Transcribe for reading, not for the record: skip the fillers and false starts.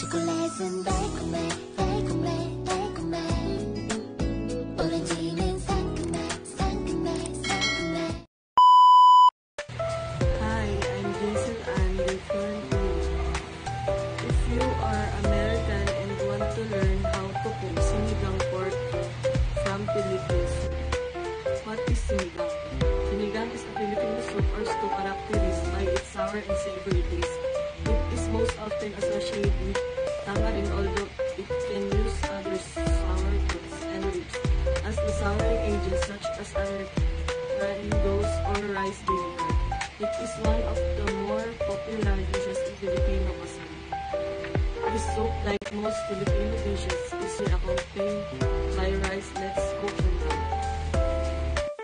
초콜릿은 달콤해 달콤해 달콤해 오렌지는 상큼해 상큼해 상큼해. Hi, I'm Jason and referring to you. If you are American and want to learn how to cook sinigang pork from Philippines, what is sinigang? Sinigang is a Filipino soup or stew characterized by its sour and savory taste. It is most often associated with tamarind, although it can use other sour fruits and ribs as the souring agents such as arroz or rice vinegar. It is one of the more popular dishes in Filipino cuisine. This soup, like most Filipino dishes, is accompanied by rice. Let's cook